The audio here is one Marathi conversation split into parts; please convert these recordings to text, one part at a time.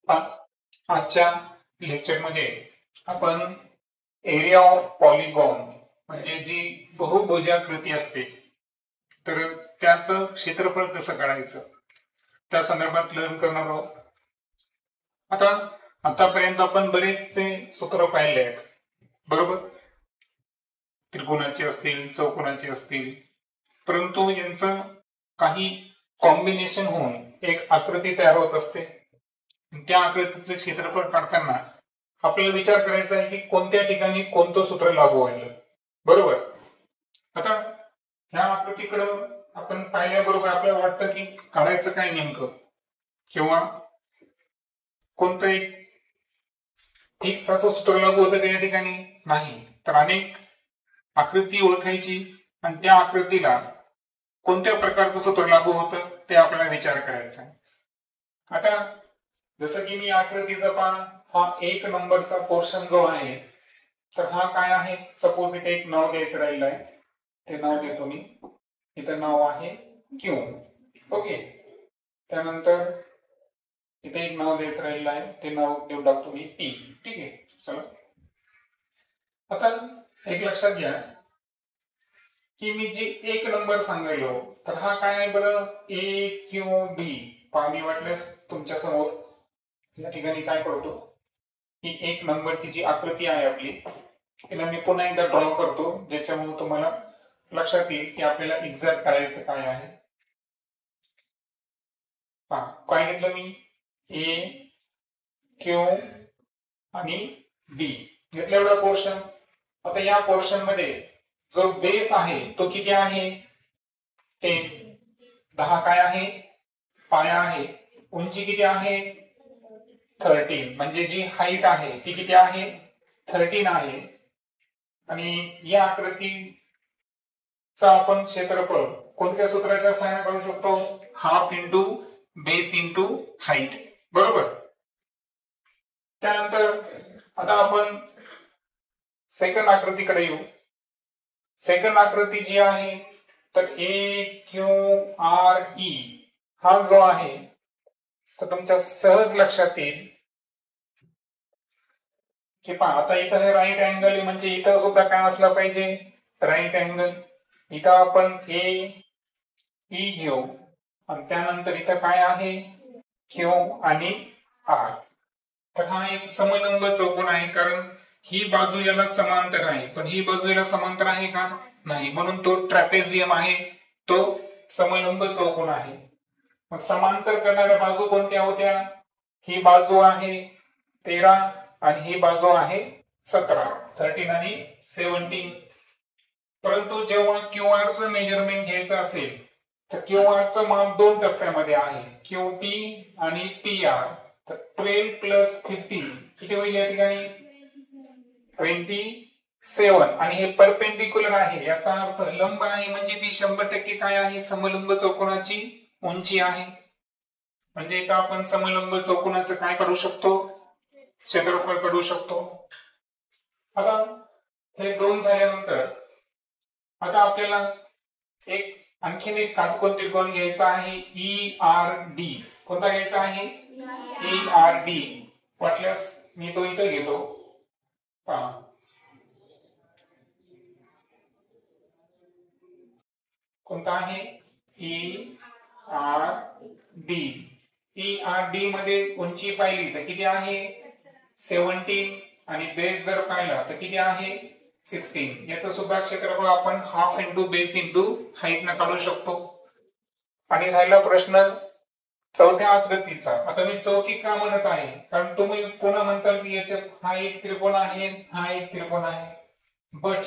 आजच्या लेक्चरमध्ये आपण एरिया ऑफ पॉलिगॉन म्हणजे जी बहुभुजाकृती असते तर त्याचं क्षेत्रफळ कसं काढायचं त्या संदर्भात लर्न करणार आहोत. आता आतापर्यंत आपण बरेचसे सूत्र पाहिले आहेत, बरोबर. त्रिकोणाचे असतील, चौकोनाचे असतील, परंतु यांचं काही कॉम्बिनेशन होऊन एक आकृती तयार होत असते. त्या आकृतीचे क्षेत्रफळ काढताना आपल्याला विचार करायचा आहे की कोणत्या ठिकाणी कोणतं सूत्र लागू होईल, बरोबर. आता ह्या आकृतीकडे आपण पाहिल्याबरोबर आपल्याला वाटतं की काढायचं काय नेमकं, किंवा कोणतं एक फिक्स असं सूत्र लागू होतं त्या ठिकाणी नाही. तर अनेक आकृती ओळखायची आणि त्या आकृतीला कोणत्या प्रकारचं सूत्र लागू होतं ते आपल्याला विचार करायचा आहे. आता जसं की मी आकृतीचा पहा, हा 1 नंबरचा पोर्शन जो आहे तर हा काय आहे, सपोज इथे एक नाव द्यायचं राहिलं आहे, ते नाव देतो मी. इथं नाव आहे क्यू, ओके. त्यानंतर इथे एक नाव द्यायचं राहिलं आहे, ते नाव देऊ टाकतो मी पी, ठीक आहे. चला आता एक लक्षात घ्या की मी जे 1 नंबर सांगायलो तर हा काय आहे बरं, ए क्यू बी. पहा मी वाटल्यास तुमच्या समोर या ठिकाणी काय करतो की 1 नंबरची जी आकृती आहे आपली तिला मी पुन्हा एकदा ड्रॉ करतो, ज्याच्यामुळे तुम्हाला लक्षात येईल की आपल्याला एक्झॅक्ट करायचं काय आहे. पहा काय घेतलं मी, ए क्यू आणि बी घेतलं एवढा पोर्शन. आता या पोर्शन मध्ये जो बेस आहे तो किती आहे, 10. 10 काय आहे, पाया आहे. उंची किती आहे, 13. म्हणजे जी हाईट आहे ती किती आहे, 13 आहे. आणि या आकृतीचा आपण क्षेत्रफळ कोणत्या सूत्राच्या सहाय्याने काढू शकतो, half into base into height, बरोबर. त्यानंतर आता आपण सेकंड आकृतीकडे येऊ. सेकंड आकृती जी आहे तर ए क्यू आर ई हा जो आहे तर तुमच्या सहज लक्षात येईल की पहा आता इथं हे राईट अँगल आहे, म्हणजे इथं सुद्धा काय असलं पाहिजे, राईट अँगल. इथं आपण ए ई घेऊ आणि त्यानंतर इथं काय आहे, क्यू आणि आर. तर हा एक समलंब चौकोन आहे, कारण ही बाजू याला समांतर आहे, पण ही बाजू याला समांतर आहे का, नाही. म्हणून तो ट्रॅपेझियम आहे, तो समलंब चौकोन आहे. मग समांतर करणाऱ्या बाजू कोणत्या होत्या, ही बाजू आहे 13 आणि ही बाजू आहे 17, 13 आणि 17. परंतु जेव्हा क्यू आर चं मेजरमेंट घ्यायचं असेल तर क्यू आर चं माप 2 टप्प्यामध्ये आहे, क्यू पी आणि पी आर. तर 12 प्लस 15 किती होईल या ठिकाणी, 27. आणि हे परपेंडिक्युलर आहे, याचा अर्थ लंब आहे, म्हणजे ती 100% काय आहे, समलंब चौकोनाची उंची आहे. म्हणजे इथं आपण समलंब चौकोनाचं काय काढू शकतो, क्षेत्रफळ काढू शकतो. आता हे 2 झाल्यानंतर आता आपल्याला एक आणखीन एक काटकोन त्रिकोण घ्यायचा आहे, ई आर डी. कोणता घ्यायचा आहे, ई आर डी. वाटल्यास मी तो इथं घेतो, पहा. कोणता आहे, E R D. E R D मध्ये उंची पाहिली तर किती आहे, 17. आणि बेस जर पाहिला तर किती आहे, 16. याचं सुद्धा क्षेत्रफळ आपण half into base into height न काढू शकतो. आणि राहिला प्रश्न चौथ्या आकृतीचा. आता मी चौथी का म्हणत आहे, कारण तुम्ही पुन्हा म्हणताल की याच्यात हा एक त्रिकोण आहे, हा एक त्रिकोण आहे, बट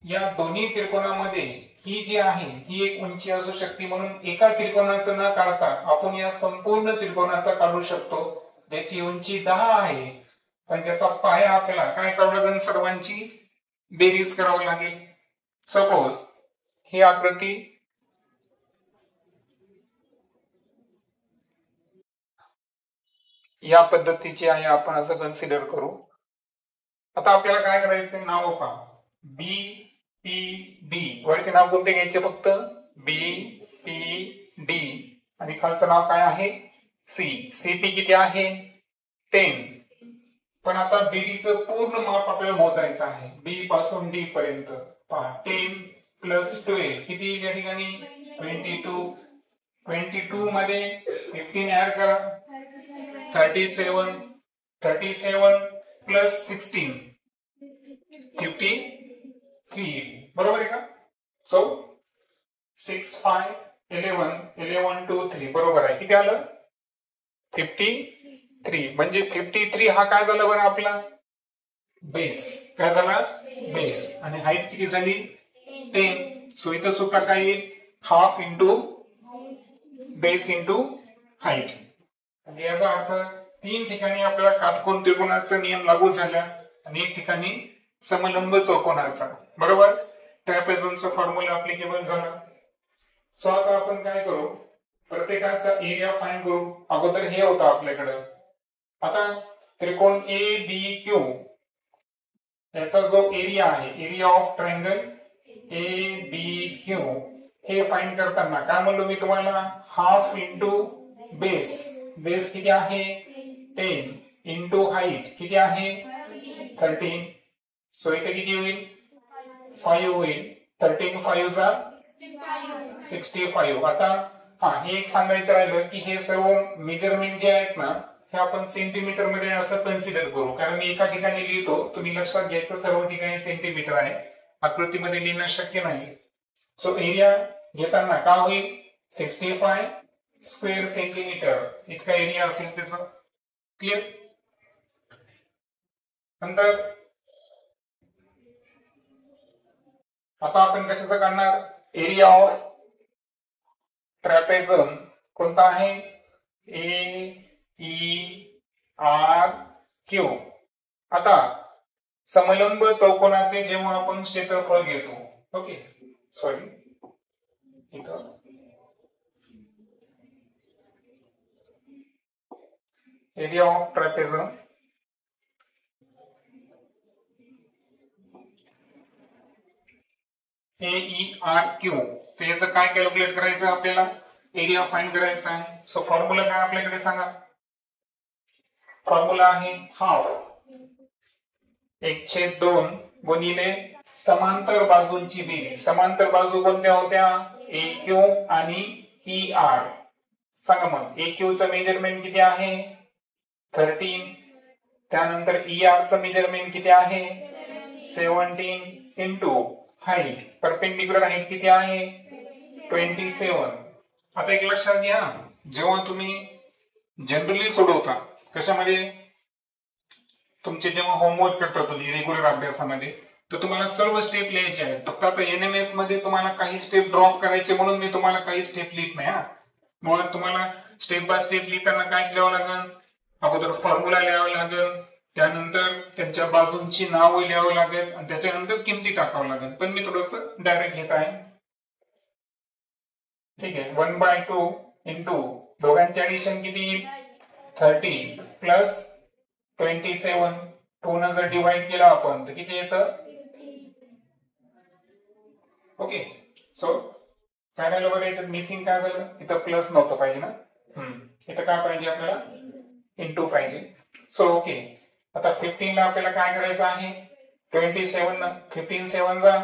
या दोन्ही त्रिकोणामध्ये ही जी आहे ही एक उंची असू शकते. म्हणून एका त्रिकोणाचं न काढता आपण या संपूर्ण त्रिकोणाचा काढू शकतो, ज्याची उंची 10 आहे, पण त्याचा पाया आपल्याला काय करावं लागेल, सर्वांची बेरीज करावी लागेल. सपोज ही आकृती या पद्धतीची आहे, आपण असं कन्सिडर करू. आता आपल्याला काय करायचं, नाव पहा, बी पी डी. वरचे नाव कोणते घ्यायचे, फक्त बी पी डी. आणि खालचं नाव काय आहे, सी. सी पी किती आहे, 10. पण आता बीडीचं पूर्ण माप आपल्याला मोजायचं आहे. बी पासून डी पर्यंत. पहा 10 प्लस 12 किती या ठिकाणी 22. 22 मध्ये 15 ऍड करा 37. 37 प्लस 16 53. बरोबर आहे का? सो 6 5 11 11 2 3 बरोबर आहे. किती आलं 53. म्हणजे 53 हा काय झाला बरं आपला बेस. काय झाला बेस. आणि हाईट किती झाली 10. सो इथं सुद्धा काय येईल half into base into height. म्हणजे याचा अर्थ 3 ठिकाणी आपल्याला काटकोन त्रिकोणाचा नियम लागू झाला आणि 1 ठिकाणी समलंब चौकोनाचा. बरोबर. ट्रॅपेझॉइडचा फॉर्म्युला ऍप्लिकेबल झाला. सो आता आपण काय करू प्रत्येकाचा एरिया फाइंड करू. अगोदर हे होतं आपल्याकडे. आता त्रिकोण ए बी क्यू याचा जो एरिया आहे area of triangle A B Q हे फाइंड करताना काय म्हणलो मी तुम्हाला हाफ इंटू बेस. बेस किती आहे 10 इंटू हाईट किती आहे 13. सो इथे किती होईल 5 होईल. 13 5 जा 65. आता हे एक सांगायचं राहिलं की हे सर्व मेजरमेंट जे आहेत ना हे आपण सेंटीमीटर मध्ये असं कन्सिडर करू. कारण मी एका ठिकाणी लिहितो तुम्ही लक्षात घ्यायचं सर्व ठिकाणी सेंटीमीटर आहे. आकृतीमध्ये लिहिणं शक्य नाही. सो एरिया घेताना काय होईल 65 स्क्वेअर सेंटीमीटर इतका एरिया असेल त्याचा. क्लिअर. नंतर आता आपण कशाचं काढणार एरिया ऑफ ट्रॅपेझॉइड कोणता आहे ए ई आर क्यू. आता समलंब चौकोनाचे जेव्हा आपण क्षेत्रफळ घेतो ओके सॉरी इथं area of trapezoid A E R Q. तर याचं काय कॅल्क्युलेट करायचं आपल्याला एरिया फाइंड करायचा आहे. सो फॉर्म्युला काय आपल्याकडे सांगा. फॉर्म्युला आहे हाफ 1/2 गुणिले समांतर बाजूंची बेरीज. समांतर बाजू कोणत्या होत्या ए क्यू आणि ई आर. सांगा मग ए क्यू चं मेजरमेंट किती आहे 13. त्यानंतर ई आर चं मेजरमेंट किती आहे 17 इंटू हाईट परपेंडिक्युलर हाईट किती आहे 27. आता एक लक्षात घ्या जेव्हा तुम्ही जनरली सोडवता कशामध्ये तुमचे जेव्हा होमवर्क करता तुम्ही रेग्युलर अभ्यासामध्ये तर तुम्हाला सर्व स्टेप लिहायचे आहेत. फक्त आता एनएमएस मध्ये तुम्हाला काही स्टेप ड्रॉप करायचे म्हणून मी तुम्हाला काही स्टेप लिहित नाही. मुळात तुम्हाला स्टेप बाय स्टेप लिहिताना काय लिहावं लागेल अगोदर फॉर्म्युला लिहावं लागेल त्यानंतर त्यांच्या बाजूंची नावं लिहावं लागेल आणि त्याच्यानंतर किमती टाकावं लागेल. पण मी थोडस डायरेक्ट घेत आहे. ठीक आहे 1/2 इंटू दोघांचे ऍडिशन किती येईल 30 प्लस 27. 2 न जर डिवाइड केला आपण तर किती येतं ओके. सो काय झालं बरं याच्यात मिसिंग काय झालं इथं प्लस नव्हतं पाहिजे ना. इथं काय पाहिजे आपल्याला इंटू पाहिजे. So okay. आता 15 ला आपल्याला काय करायचं आहे 27 ना 15 7 जा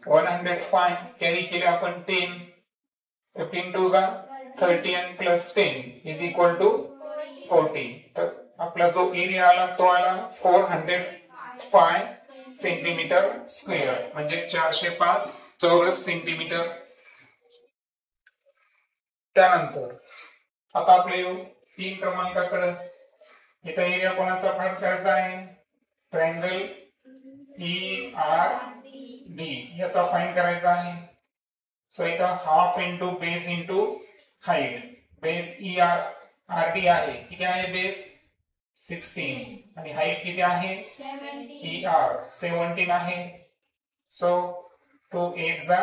105 कॅरी केले आपण 10. 15 2 जा 30 and plus 10 is equal to 40. तर आपला जो एरिया आला तो आला 405 सेंटीमीटर स्क्वेअर म्हणजे 405 चौरस सेंटीमीटर. त्यानंतर आता आपले 3 क्रमांकाकडे इथं एरिया कोणाचा फाइंड करायचा आहे ट्रायंगल ई आर डी याचा फाइंड करायचा आहे. सो इथं half into base into height. Base E R R D आहे किती आहे बेस 16 आणि हाईट किती आहे ई आर 17 आहे. सो 2 8 जा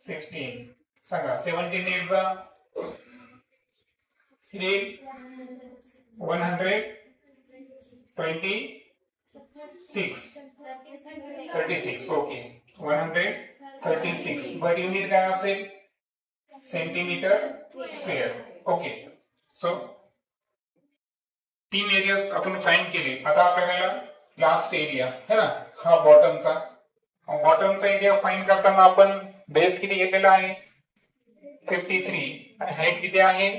16 सांगा 17 8 जा 126 ओके 136 बट युनिट काय असेल सेंटीमीटर स्क्वेअर. ओके. सो तीन एरियाज आपण फाइंड केले. आता आपल्याला लास्ट एरिया है ना, हा बॉटमचा एरिया फाइंड करताना आपण बेस किती घेतलेला आहे 53 आणि हाईट किती आहे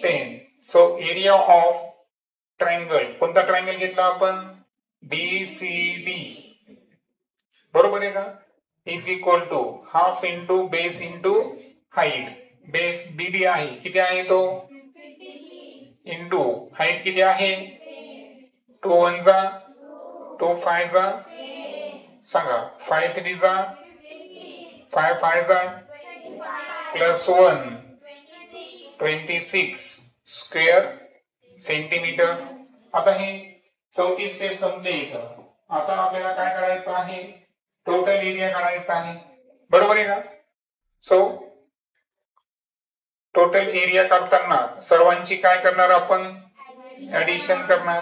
10. सो एरिया ऑफ ट्रायंगल, कोणता ट्रायंगल घेतला आपण BCD, बरोबर आहे का, is equal to half into base into height. Base BD आहे, किती आहे तो इंटू हाईट किती आहे 2 1 जा 2 5 जा सांगा 5 3 जा 5 5 जा प्लस 1 26 स्क्वेअर सेंटीमीटर. आता हे चौथी स्टेप संपली इथं. आता आपल्याला काय करायचं आहे, टोटल एरिया काढायचा आहे, बरोबर आहे का. सो टोटल एरिया काढताना सर्वांची काय करणार आपण ऍडिशन करणार.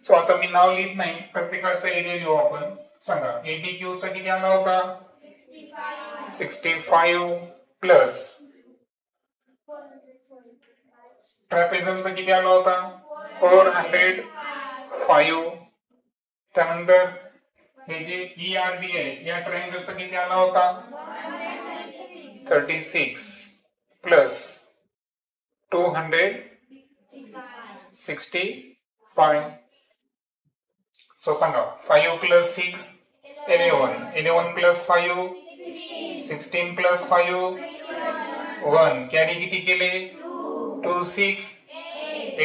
सो आता मी नाव लिहित नाही, प्रत्येकाचा एरिया लिहू आपण. सांगा ADQ चा किती आला होता 65 प्लस ट्रॅपेझमचा किती आला होता 405. त्यानंतर हे जे ERD आहे या ट्रायंगलचा किती आला होता 36 प्लस 265. सो सांगा 5 प्लस 6 11 11 प्लस 5 16 प्लस 5 1 कॅरी किती केले 2 6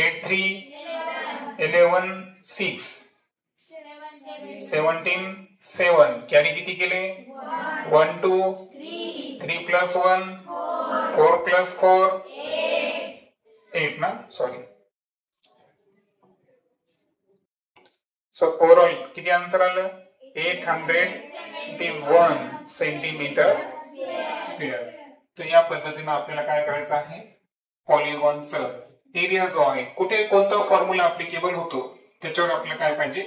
8 3 11 6 17 7 कॅरी किती केले 1 2 3 प्लस 1 4 प्लस 4 8 ना, सॉरी. सो ओव्हरऑल किती आन्सर आलं 871 सेंटीमीटर स्क्वेअर. तर या पद्धतीने आपल्याला काय करायचं आहे, पॉलिगॉनचं एरिया जो आहे कुठे कोणता फॉर्म्युला ऍप्लिकेबल होतो त्याच्यावर आपल्याला काय पाहिजे